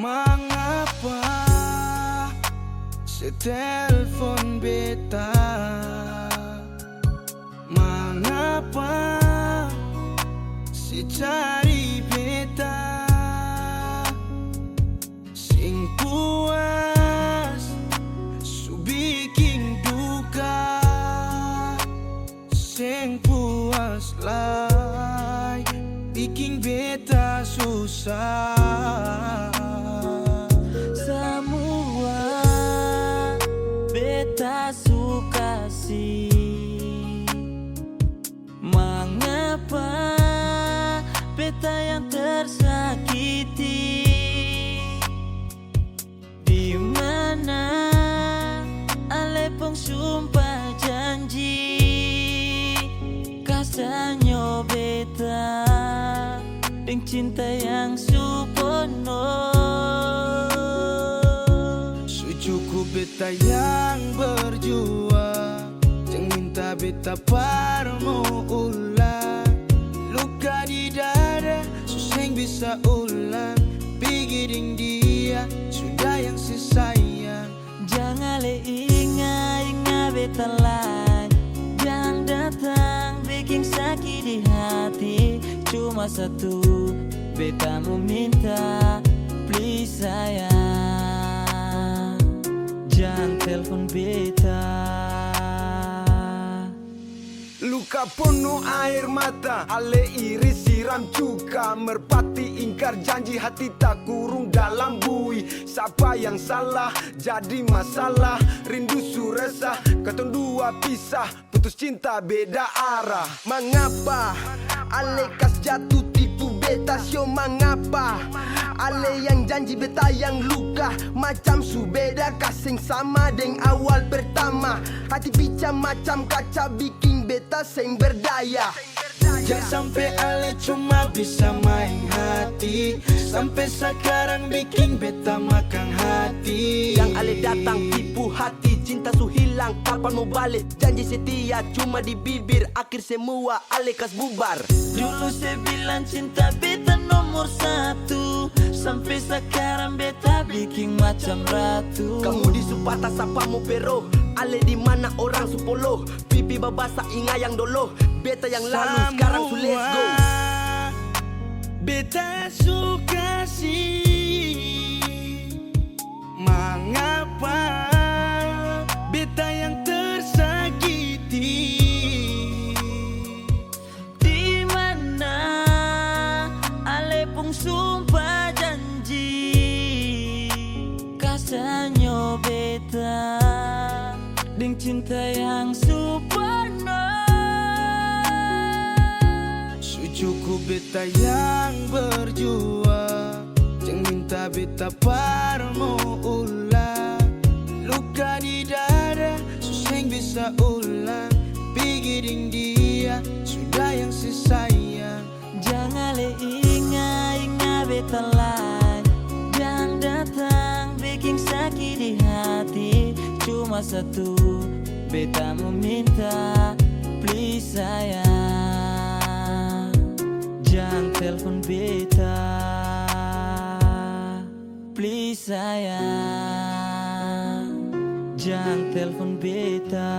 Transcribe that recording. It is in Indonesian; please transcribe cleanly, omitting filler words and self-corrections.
Mengapa setelpon beta? Mengapa si cari beta? Sing puas su bikin duka, sing puas lai bikin beta susah. Semua beta suka sih. Mengapa beta yang tersakiti? Di mana ale pong sumpah janji kasihnya beta deng cinta yang supono. Cukup beta yang berjuang, jangan minta beta parmo ulang. Luka di dada susah bisa ulang. Pikirin dia sudah yang sesayang. Jangan le ingat beta lain yang datang bikin sakit di hati. Cuma satu beta mau minta, please sayang, jangan telepon beta. Luka penuh air mata, ale iris siram cuka. Merpati ingkar janji, hati tak kurung dalam bui. Siapa yang salah jadi masalah, rindu su resah, ketong dua pisah, putus cinta beda arah. Mengapa ale kas jatuh tipu beta sio? Mengapa ale yang janji beta yang luka? Macam su beda kasing sama deng awal pertama. Hati bica macam kaca bikin beta seng berdaya. Jangan sampai ale cuma bisa main hati, sampai sekarang bikin beta makan hati. Yang ale datang tipu hati, cinta su hilang, kapan mau balik? Janji setia cuma di bibir, akhir semua ale kas bubar. Dulu saya bilang cinta beta nomor satu, sampai sekarang beta bikin macam ratu. Kamu di supata sapa mau pero, ale di mana orang supolo. Pipi babasa ingat yang dolo, beta yang lalu sekarang su let's go. Beta suka sih. Mengapa beta yang tersakiti? Di mana ale pung sumpah janji kasihnya beta deng cinta yang supono. Cukup beta yang berjuang, jangan minta beta parmo ulang. Luka di dada susah bisa ulang. Pikirin dia sudah yang sesayang. Jangan le ingat beta lain yang datang bikin sakit di hati. Cuma satu beta mau minta, please sayang, jangan telepon beta. Please sayang, jangan telepon beta.